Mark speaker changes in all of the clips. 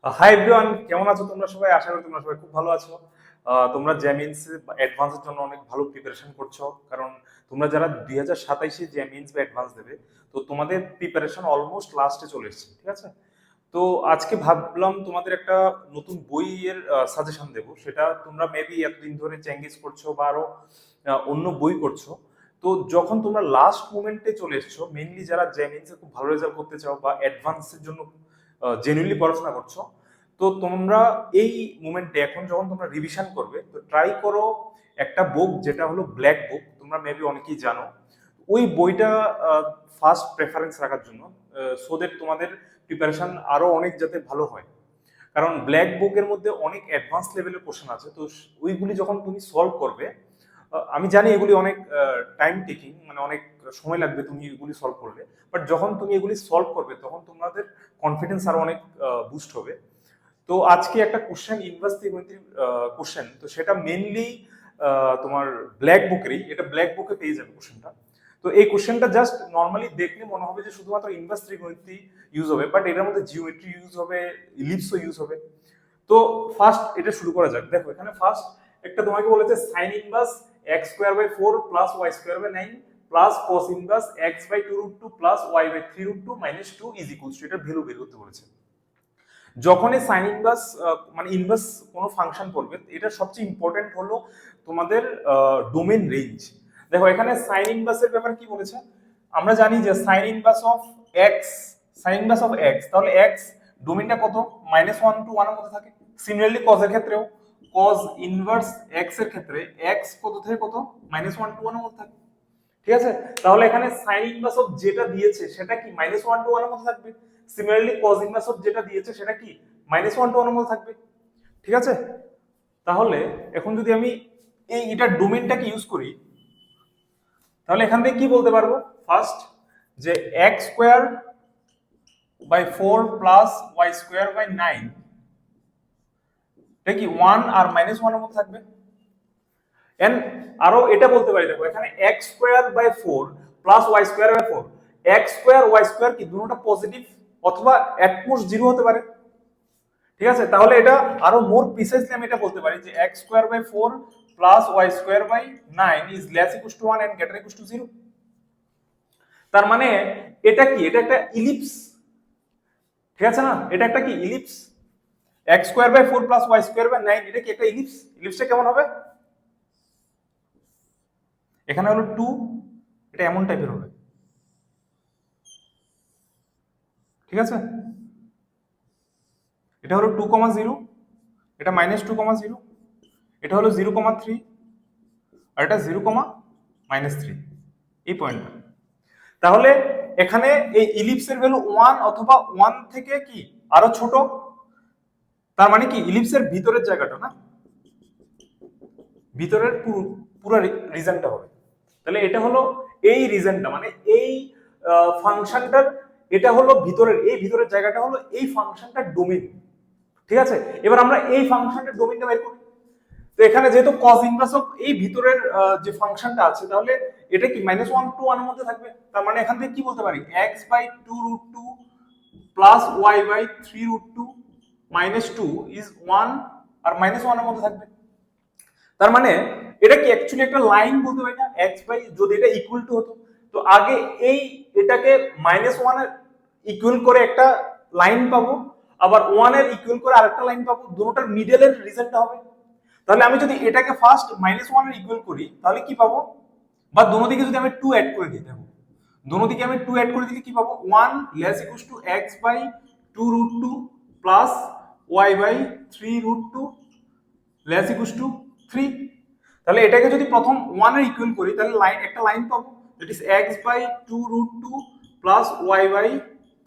Speaker 1: Hi everyone, কেমন আছো তোমরা সবাই? আশা করি তোমরা সবাই খুব ভালো আছো। তোমরা জেমিনস অ্যাডভান্সের জন্য অনেক ভালো প্রিপারেশন করছো, কারণ তোমরা যারা 2027-এ জেমিনস বা অ্যাডভান্স দেবে, তো তোমাদের প্রিপারেশন অলমোস্ট লাস্টে চলে এসেছে, ঠিক আছে? তো আজকে ভাবলাম তোমাদের একটা নতুন বইয়ের সাজেশন দেবো। সেটা তোমরা মেবি এতদিন ধরে চেঙ্গিস করছো বা আরো অন্য বই করছো। তো যখন তোমরা লাস্ট মোমেন্টে চলে এসছো, মেইনলি যারা জেমিনসে খুব ভালো রেজাল্ট করতে চাও বা অ্যাডভান্সের জন্য জেনুইনলি পড়াশোনা করছো, তো তোমরা এই মুমেন্টে এখন যখন তোমরা রিভিশন করবে, তো ট্রাই করো একটা বুক যেটা হলো ব্ল্যাক বুক। তোমরা মেবি অনেকেই জানো ওই বইটা ফার্স্ট প্রেফারেন্স রাখার জন্য, সো দ্যাট তোমাদের প্রিপারেশন আরো অনেক যাতে ভালো হয়। কারণ ব্ল্যাক বুকের মধ্যে অনেক অ্যাডভান্স লেভেলের কোশ্চেন আছে, তো ওইগুলি যখন তুমি সলভ করবে, আমি জানি এগুলি অনেক টাইম টেকিং, মানে অনেক সময় লাগবে তুমি এগুলি সলভ করলে, বাট যখন তুমি এগুলি সলভ করবে তখন তোমাদের কনফিডেন্স আরো অনেক বুস্ট হবে। তো আজকে একটা কোশ্চেন ইনভার্স ত্রিকোণমিতির কোশ্চেন, তো সেটা মেইনলি তোমার ব্ল্যাক বুকেরই, এটা ব্ল্যাক বুকে পেয়ে যাবে কোশ্চেনটা। তো এই কোশ্চেনটা জাস্ট নর্মালি দেখলে মনে হবে যে শুধুমাত্র ইনভার্স ত্রিকোণমিতি ইউজ হবে, বাট এটার মধ্যে জিওমেট্রি ইউজ হবে, ইলিপসও ইউজ হবে। তো ফার্স্ট এটা শুরু করা যাক। দেখো এখানে ফার্স্ট একটা তোমাকে বলেছে sine inverse x square by 4 plus y square by 9 plus cos inverse x by 2 √2 plus y by 3 √2 minus 2 is equals to, এটার ভ্যালু বের করতে বলেছে। যখনই সাইন ইনভার্স মানে ইনভার্স কোনো ফাংশন পড়বে, এটা সবচেয়ে ইম্পর্টেন্ট হলো তোমাদের ডোমেন রেঞ্জ। দেখো এখানে সাইন ইনভার্সের ব্যাপারে কি বলেছে, আমরা জানি যে sign inverse of x, sign inverse of x, তাহলে এক্স ডোমেনটা কত, -1 to 1 এর মধ্যে থাকে। সিমিলারলি কজের ক্ষেত্রেও কজ ইনভার্স এক্স এর ক্ষেত্রে এক্স কত থেকে কত, -1 to 1 এর মধ্যে থাকে, ঠিক আছে? তাহলে এখানে সাইন ইনভার্স অফ যেটা দিয়েছে সেটা কি -1 to 1 এর মধ্যে থাকবে। সিমিলারলি কজ ইনভার্স অফ যেটা দিয়েছে সেটা কি -1 to 1 এর মধ্যে থাকবে, ঠিক আছে? তাহলে এখন যদি আমি এই এটার ডোমেইনটাকে ইউজ করি, তাহলে এখান থেকে কি বলতে পারবো, ফার্স্ট যে x square by 4 plus y square by 9, এটা কি 1 আর -1 এর মধ্যে থাকবে। এন্ড আরো এটা বলতে পারি, দেখো এখানে x square by 4 plus y square by 4, x square y square কি দুটোটা পজিটিভ অথবা এট মোস্ট 0 হতে পারে, ঠিক আছে? তাহলে এটা আরো মোর প্রিসাইজলি আমি এটা বলতে পারি যে x square by 4 plus y square by 9 is less equals to 1 and greater equals to 0। তার মানে এটা কি, এটা একটা ইলিপস, ঠিক আছে না? এটা একটা কি ellipse, x square by 4 plus y square by 9, এটা কি একটা ইলিপস। ইলিপসটা কেমন হবে, এখানে হলো 2, এটা এমন টাইপের হবে, ঠিক আছে? এটা হলো 2,0, এটা -2,0, এটা হলো 0,3, আর এটা 0,-3, এই পয়েন্টটা। তাহলে এখানে এই ইলিপসের ভ্যালু 1 অথবা 1 থেকে কি আরো ছোট, তার মানে কি ইলিপসের ভিতরের জায়গাটা না, ভিতরের পুরো রিজনটা হবে। তাহলে এটা হলো এই রিজনটা, মানে এই ফাংশনটার, এটা হলো ভিতরের, এই ভিতরের জায়গাটা হলো এই ফাংশনটার ডোমেইন, ঠিক আছে? এবার আমরা এই ফাংশনটার ডোমেইনটা বের করি। তো এখানে যেহেতু cos ইনভার্স অফ এই ভিতরের যে ফাংশনটা আছে, তাহলে এটা কি -1 to 1 এর মধ্যে থাকবে। তার মানে এখান থেকে কি বলতে পারি, x by 2 √2 plus y by 3 √2 minus 2 is 1 আর -1 এর মধ্যে থাকবে। তার মানে এটা কি অ্যাকচুয়ালি একটা লাইন বলতে পারি না, x বাই, যদি এটা ইকুয়াল টু হতো, তো আগে এই এটাকে -1 এর ইকুয়াল করে একটা লাইন পাবো, আবার 1 এর ইকুয়াল করে আরেকটা লাইন পাবো, দুটোটার মিডলের রিজনটা হবে। তাহলে আমি যদি এটাকে ফার্স্ট -1 এর ইকুয়াল করি, তাহলে কি পাবো, বা দোনো দিকে যদি আমি 2 অ্যাড করে দিই, দেখো দোনো দিকে আমি 2 অ্যাড করে দিলে কি পাবো, 1 less equals to x by 2 √2 plus y by 3 √2 less equals to 3। তাহলে এটাকে যদি প্রথম 1 এর ইকুয়াল করি, তাহলে লাইন একটা লাইন পাবো, that is x by 2 √2 plus y by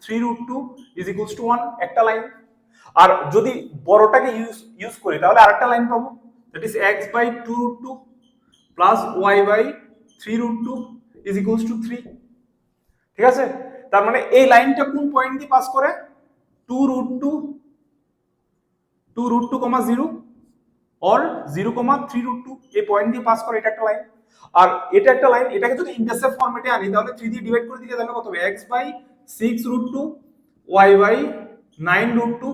Speaker 1: 3 √2 is equals to 1, একটা লাইন। আর যদি বড়টাকে ইউজ করি, তাহলে আরেকটা লাইন পাবো, that is x by 2 √2 plus y by 3 √2 is equals to 3, ঠিক আছে? তার মানে এই লাইনটা কোন পয়েন্ট দিয়ে পাস করে, 2 √2 0 অর 0,3 √2, এই পয়েন্ট দিয়ে পাস করে, এটা একটা লাইন। আর এটা একটা লাইন, এটাকে যদি ইন্টারসেপ্ট ফরম্যাটে আনি, তাহলে 3 দিয়ে ডিভাইড করে দিলে তাহলে কত হবে, x by 6 √2 y by 9 √2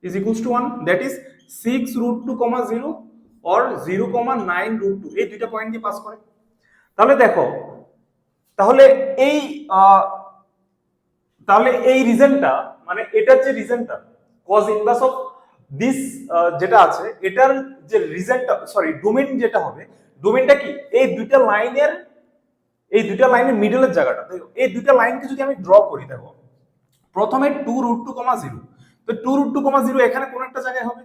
Speaker 1: is equals to 1, that is 6 root 2 comma 0 or 0 comma 9 root 2, এই দুইটা পয়েন্ট দিয়ে পাস করে। তাহলে দেখো, তাহলে এই রিজনটা মানে এটার যে রিজনটা cos ইনভার্স অফ দিস যেটা আছে, এটার যে রিজনটা সরি ডোমেইন যেটা হবে, ডোমেইনটা কি এই দুইটা লাইনের মিডলের জায়গাটা। দেখো এই দুইটা লাইনকে যদি আমি ড্র করি, দেখো প্রথমে 2 root 2 comma 0, তো 2 root 2 comma 0 এখানে কোন একটা জায়গায় হবে,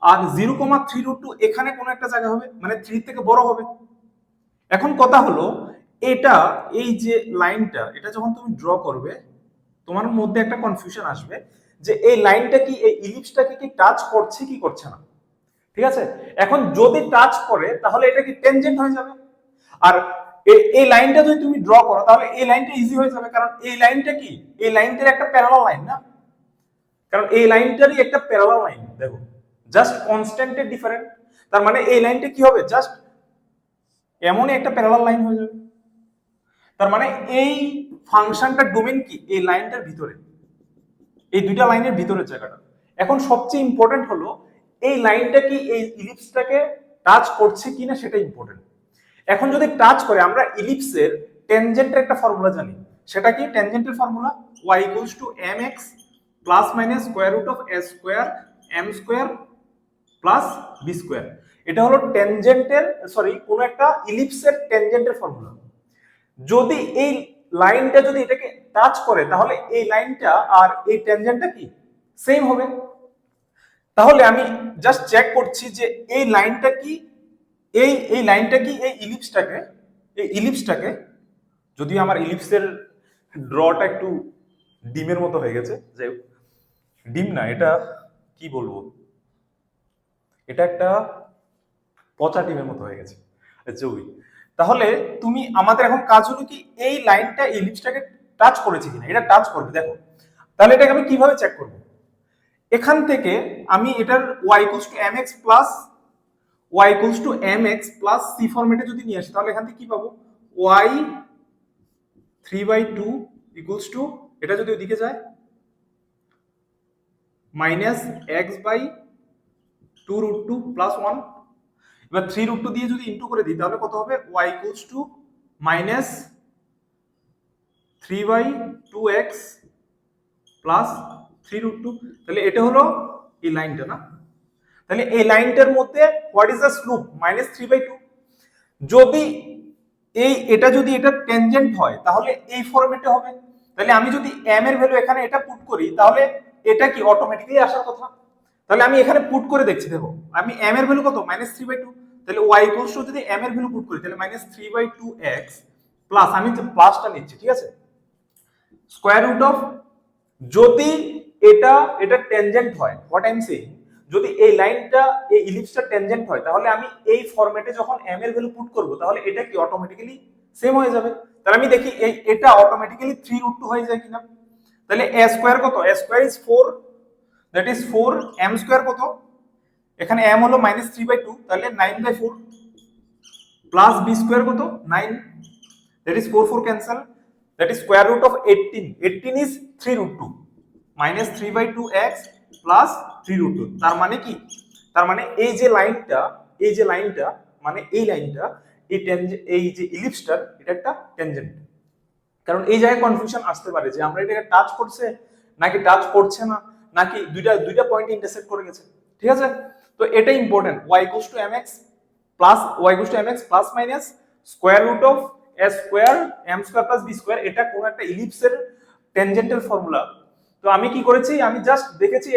Speaker 1: আর 0 comma 3 root 2 এখানে কোন একটা জায়গায় হবে, মানে 3 থেকে বড় হবে। এখন কথা হলো এটা এই যে লাইনটা, এটা যখন তুমি ড্র করবে তোমার মধ্যে একটা কনফিউশন আসবে যে এই লাইনটা কি এই ইলিপসটাকে কি টাচ করছে কি করছে না, ঠিক আছে? এখন যদি টাচ করে তাহলে এটা কি টেনজেন্ট হয়ে যাবে, আর এই লাইনটা যদি তুমি ড্র করো তাহলে এই লাইনটা ইজি হয়ে যাবে, কারণ এই লাইনটা কি এই লাইনটার একটা প্যারালাল লাইন না, কারণ এই লাইনটারই একটা প্যারালাল লাইন। দেখো জাস্ট কনস্ট্যান্টের ডিফারেন্ট, তার মানে এই লাইনটা কি হবে, জাস্ট এমনই একটা প্যারালাল লাইন হয়ে যাবে। তার মানে এই ফাংশনটার ডোমেইন কি এই লাইনটার ভিতরে, এই দুইটা লাইনের ভিতরের জায়গাটা। এখন সবচেয়ে ইম্পর্টেন্ট হলো এই লাইনটা কি এই ইলিপসটাকে টাচ করছে কিনা সেটা ইম্পর্টেন্ট। এখন যদি টাচ করে, আমরা ইলিপসের ট্যানজেন্টের একটা ফর্মুলা জানি, সেটা কি ট্যানজেন্টের formula y = mx plus minus square root of a square m square plus b square. এটা হলো ট্যানজেন্টের সরি কোন একটা ইলিপসের ট্যানজেন্টের ফর্মুলা। যদি এই লাইনটা যদি এটাকে টাচ করে তাহলে এই লাইনটা আর এই ট্যানজেন্টটা কি সেম হবে। তাহলে আমি জাস্ট চেক করছি যে এই লাইনটা কি এই লাইনটা কি এই ইলিপসটাকে যদি আমার ইলিপসের ড্রটা একটু ডিমের মতো হয়ে গেছে, যাই হোক ডিম না, এটা কি বলবো, এটা একটা পচা ডিমের মতো হয়ে গেছে জই। তাহলে তুমি আমাদের এখন কাজ হলো কি এই লাইনটা ইলিপসটাকে টাচ করেছে কিনা, এটা টাচ করবে। দেখো তাহলে এটাকে আমি কিভাবে চেক করব, এখান থেকে আমি এটার y = mx প্লাস c ফরম্যাটে যদি নিয়ে আসি তাহলে এখান থেকে কি পাবো, y 3/2 = এটা যদি ওইদিকে যায় মাইনাস x/2 root 2 প্লাস 1। এবার 3 root 2 দিয়ে যদি ইনটু করে দিই তাহলে কত হবে, y = minus 3/2x plus 3 root 2। তাহলে এটা হলো এই লাইনটা না, তাহলে এই লাইনটার মধ্যে হোয়াট ইজ দ্য স্লোপ -3/2। যদি এটা যদি এটা ট্যানজেন্ট হয় তাহলে এই ফরম্যাটে হবে। তাহলে আমি যদি m এর ভ্যালু এখানে এটা পুট করি তাহলে এটা কি অটোমেটিক্যালি আসার কথা। তাহলে আমি এখানে পুট করে দেখছি, দেখো আমি m এর ভ্যালু কত -3/2, তাহলে y = যদি m এর ভ্যালু পুট করি তাহলে -3/2x প্লাস আমি যে প্লাসটা নিচ্ছি, ঠিক আছে, স্কয়ার রুট অফ যদি এটা ট্যানজেন্ট হয়, হোয়াট আই এম সেইং, যদি এই লাইনটা এই ইলিপসটা ট্যানজেন্ট হয় তাহলে আমি এই ফরম্যাটে যখন m এর ভ্যালু পুট করব তাহলে এটা কি অটোমেটিক্যালি সেম হয়ে যাবে। তাহলে আমি দেখি এটা অটোমেটিক্যালি 3 root 2 হয়ে যায় কিনা। তাহলে a স্কয়ার কত, a square is 4, that is 4, m square কত, এখানে m হলো -3/2 তাহলে 9/4 প্লাস b স্কয়ার কত 9, that is 4 cancel, that is square root of 18 is 3 root 2 -3/2x plus 3 root 2। তার মানে কি, তার মানে এই যে লাইনটা মানে এই লাইনটা এই যে ইলিপসটার এটা একটা ট্যানজেন্ট। কারণ এই জায়গায় কনফিউশন আসতে পারে যে আমরা এটাকে টাচ করছে নাকি টাচ করছে না, নাকি দুইটা পয়েন্ট ইন্টারসেক্ট করে গেছে, ঠিক আছে। তো এটা important, y = mx plus minus square root of a square m square plus b square, এটা কোন একটা ইলিপসের ট্যানজেন্টাল ফর্মুলা। তো আমি কি করেছি, আমি জাস্ট দেখেছি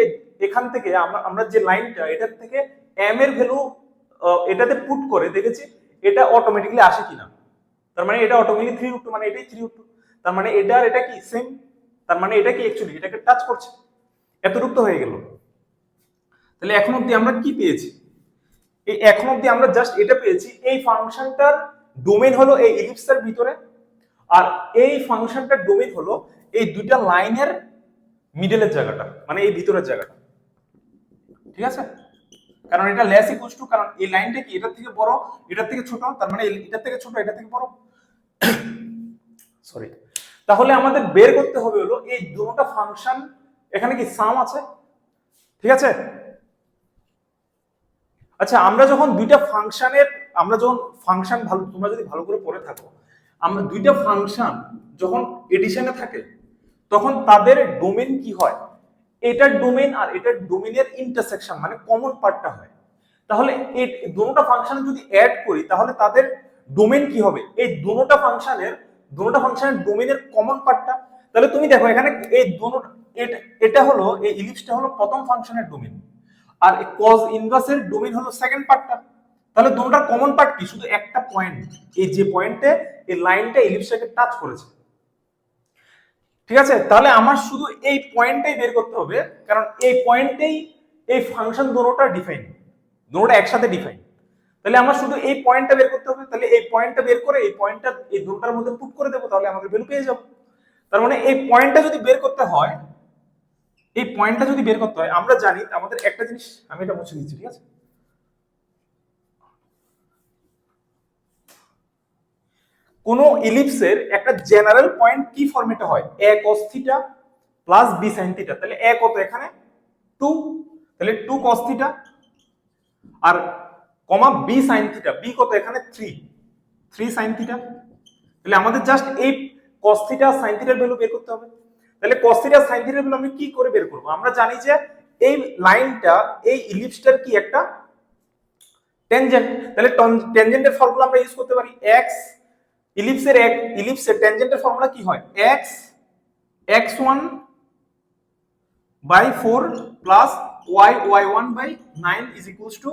Speaker 1: এখান থেকে আমরা যে লাইনটা এটার থেকে m এর ভ্যালু এটাতে পুট করে দেখেছি এটা অটোমেটিক্যালি আসে কিনা। তার মানে এটা অটোমেটিক্যালি 3 root 2 মানে এটাই 3 root 2, তার মানে এটা আর এটা কি সেম, তার মানে এটা কি অ্যাকচুয়ালি এটাকে টাচ করছে, এতটুকু তো হয়ে গেল। তাহলে এখন অবধি আমরা কি পেয়েছি, এখন অবধি আমরা জাস্ট এটা পেয়েছি এই ফাংশনটার ডোমেইন হলো এই ইলিপসের ভিতরে, আর এই ফাংশনটার ডোমেইন হলো এই দুইটা লাইনের মিডলের জায়গাটা, মানে এই ভিতরের জায়গাটা, ঠিক আছে। কারণ এটা লেস ইকুয়ালস টু, কারণ এই লাইনটা কি এটার থেকে বড় এটার থেকে ছোট, তার মানে এটার থেকে ছোট এটার থেকে বড়, সরি। তাহলে আমাদের বের করতে হবে হলো এই দুটো ফাংশন, এখানে কি সাম আছে, ঠিক আছে? আচ্ছা, আমরা যখন দুইটা ফাংশনের, আমরা যখন ফাংশন ভালো, তোমরা যদি ভালো করে পড়ে থাকো, আমরা দুইটা ফাংশন যখন এডিশনে থাকে তখন তাদের ডোমেন কি হয়, এটার ডোমেন আর এটার ডোমেনের ইন্টারসেকশন মানে কমন পার্টটা হয়। তাহলে এই দুটোটা ফাংশন যদি অ্যাড করি তাহলে তাদের ডোমেন কি হবে, এই দুটোটা ফাংশনের ডোমেনের কমন পার্টটা। তাহলে তুমি দেখো এখানে এই দুটো, এটা হলো, এই ইলিপসটা হলো প্রথম ফাংশনের ডোমেন, আর কজ ইনভার্সের ডোমেন হলো সেকেন্ড পার্টটা। তাহলে দুটোটার কমন পার্ট কি, শুধু একটা পয়েন্ট, এই যে পয়েন্টে এই লাইনটা ইলিপসটাকে টাচ করেছে। ঠিক আছে, তাহলে আমার শুধু এই পয়েন্টটাই বের করতে হবে, কারণ এই পয়েন্টেই এই ফাংশন দুটোটা ডিফাইন, দুটোটা একসাথে ডিফাইন। তাহলে আমার শুধু এই পয়েন্টটা বের করতে হবে, তাহলে এই পয়েন্টটা বের করে এই পয়েন্টটা এই দুটোটার মধ্যে পুট করে দেবো, তাহলে আমাদের ভ্যালু পেয়ে যাবো। তার মানে এই পয়েন্টটা যদি বের করতে হয়, এই পয়েন্টটা যদি বের করতে হয়, আমরা জানি আমাদের একটা জিনিস, আমি এটা মুছে দিচ্ছি, ঠিক আছে? কোন ইলিপসের একটা জেনারেল পয়েন্ট কি ফরম্যাটে হয়, a cos theta plus b sin theta. তাহলে a কত এখানে 2, তাহলে 2 cos থিটা, আর কমা b sin থিটা, b কত এখানে 3 sin থিটা। তাহলে আমাদের জাস্ট এই cos থিটা sin থিটার ভ্যালু বের করতে হবে। তাহলে cos থিটা sin থিটার ভ্যালু আমি কি করে বের করব, আমরা জানি যে এই লাইনটা এই ইলিপসটার কি একটা ট্যানজেন্ট। তাহলে ট্যানজেন্টের ফর্মুলা আমরা ইউজ করতে পারি, x ইলিপসের ট্যানজেন্টের ফর্মুলা কি হয়, x x1 by 4 plus y y1 by 9 is equals to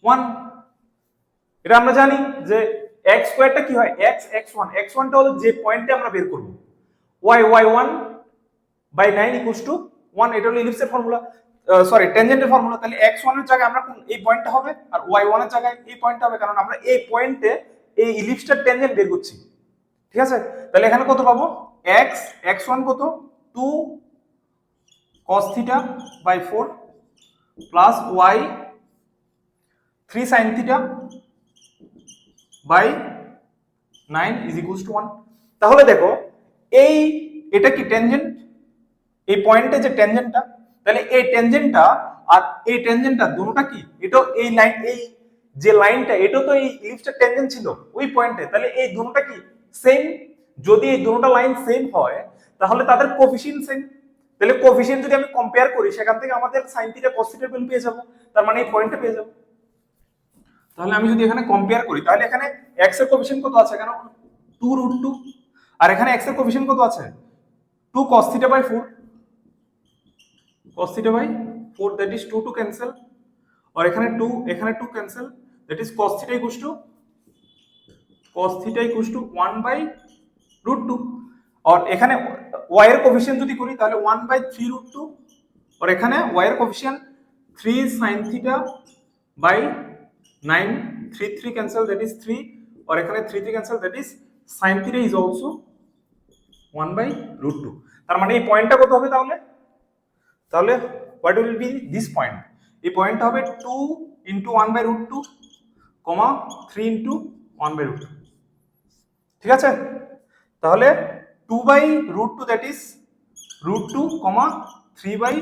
Speaker 1: 1। এটা আমরা জানি যে x স্কয়ারটা কি হয়, x x1, x1 টা হলো যে পয়েন্টে আমরা বের করব, y y1 by 9 equals to 1, এটা হলো ইলিপসের ফর্মুলা, সরি ট্যানজেন্টের ফর্মুলা। তাহলে x1 এর জায়গায় আমরা এই পয়েন্টটা হবে, আর y1 এর জায়গায় এই পয়েন্টটা হবে, কারণ আমরা এই পয়েন্টে এই ইলিপসটার ট্যানজেন্ট বের করছি। ঠিক আছে, তাহলে এখানে কত পাবো, x x1 কত 2 cos theta by 4 plus y 3 sin theta by 9 is equals to 1। তাহলে দেখো এই, এটা কি ট্যানজেন্ট, এই পয়েন্টে যে ট্যানজেন্টটা, তাহলে এই ট্যানজেন্টটা আর এই ট্যানজেন্টটা দুটোটা কি, এটা এই লাইন, এই যে লাইনটা এটা তো এই ইলিপসটার ট্যানজেন্ট ছিল ওই পয়েন্টে, তাহলে এই দুটোটা কি সেম। যদি এই দুটোটা লাইন সেম হয় তাহলে তাদের কোফিশিয়েন্ট সেম। তাহলে কোফিশিয়েন্ট যদি আমি কম্পেয়ার করি সেখান থেকে আমাদের sin থিটা cos থিটার ভ্যালু পেয়ে যাব, তার মানে এই পয়েন্টটা পেয়ে যাব। তাহলে আমি যদি এখানে কম্পেয়ার করি, তাহলে এখানে x এর কোফিশিয়েন্ট কত আছে, এখানে 2√2, আর এখানে x এর কোফিশিয়েন্ট কত আছে 2 cos theta by 4, cos theta by 4, that is 2 to cancel, और এখানে 2 cancel, that is cos theta equals to 1 by root 2, और এখানে y এর কোফিশিয়েন্ট যদি করি তাহলে 1 by 3 root 2, और এখানে y এর coefficient 3 sin theta by 9, 3 cancel, that is 3, और এখানে 3 cancel, that is sin theta is also 1 by root 2। তার মানে এই পয়েন্টটা কত হবে, তাহলে what will be this point, এই পয়েন্টটা হবে 2 into 1 by root 2, 3 into 1 by root 2। ঠিক আছে, তাহলে 2 by root 2, that is root 2, 3 by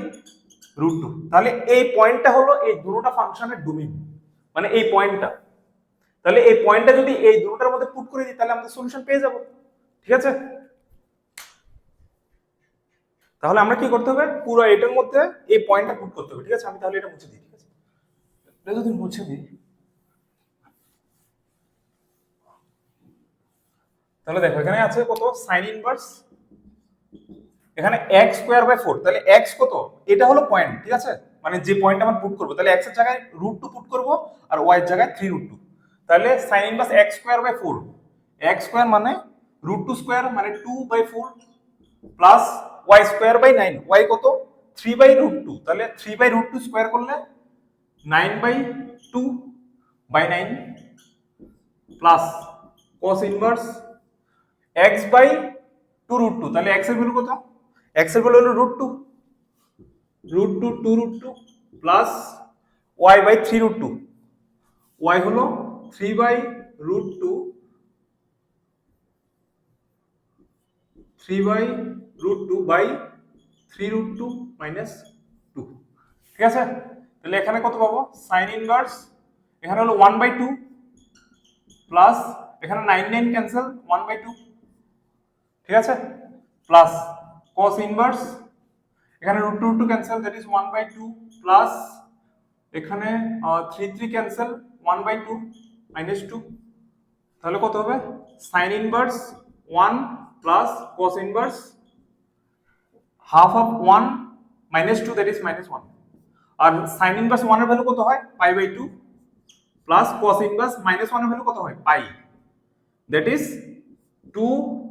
Speaker 1: root 2। তাহলে এই পয়েন্টটা হলো এই দুটোটা ফাংশনের ডোমেইন, মানে এই পয়েন্টটা। তাহলে এই পয়েন্টটা যদি এই দুটোটার মধ্যে পুট করে দিই তাহলে আমরা সলিউশন পেয়ে যাব। ঠিক আছে, তাহলে আমরা কি করতে হবে, পুরো এটার মধ্যে এই পয়েন্টটা পুট করতে হবে। ঠিক আছে, আমি তাহলে এটা মুছে দিই। ঠিক আছে, এটা যদি মুছে দিই তাহলে দেখো এখানে আছে কত, sin ইনভার্স, এখানে x স্কয়ার বাই 4, তাহলে x কত, এটা হলো পয়েন্ট। ঠিক আছে, মানে যে পয়েন্ট আমরা পুট করব, তাহলে x এর জায়গায় √2 পুট করব আর y এর জায়গায় 3√2, তাহলে sin inverse x square by 4, x square মানে √2 স্কয়ার মানে 2/4 plus y square by 9, y কত 3/√2, তাহলে 3/√2 স্কয়ার করলে 9/2 by 9 plus cos inverse x by 2√2, তাহলে x এর ভ্যালু কত, x এর ভ্যালু হলো √2, √2 2√2 প্লাস y বাই 3√2, y হলো 3/√2, 3/√2 বাই 3√2 মাইনাস 2। ঠিক আছে, তাহলে এখানে কত পাবো, সাইন ইনভার্স এখানে হলো 1/2 প্লাস এখানে 9 ক্যান্সেল 1/2, ঠিক আছে, প্লাস cos ইনভার্স এখানে √2 ক্যান্সেল দ্যাট ইজ 1/2 প্লাস এখানে 3 ক্যান্সেল 1/2 -2, তাহলে কত হবে sin inverse 1 plus cos inverse half of 1 -2 that is -1, আর sin ইনভার্স 1 এর ভ্যালু কত হয় π/2 প্লাস cos ইনভার্স -1 এর ভ্যালু কত হয় pi, that is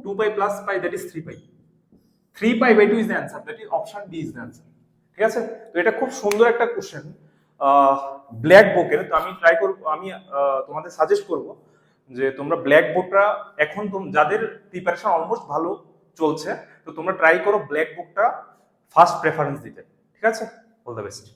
Speaker 1: 2π plus pi that is 3π, 3π/2 is the answer, that is option D is the answer. ঠিক আছে, তো এটা খুব সুন্দর একটা কোশ্চেন ব্ল্যাক বুকের। তো আমি ট্রাই করব, আমি তোমাদের সাজেস্ট করব যে তোমরা ব্ল্যাক বুকটা এখন যাদের প্রিপারেশন অলমোস্ট ভালো চলছে, তো তোমরা ট্রাই করো ব্ল্যাক বুকটা ফার্স্ট প্রেফারেন্স দিতে। ঠিক আছে, অল দ্য বেস্ট।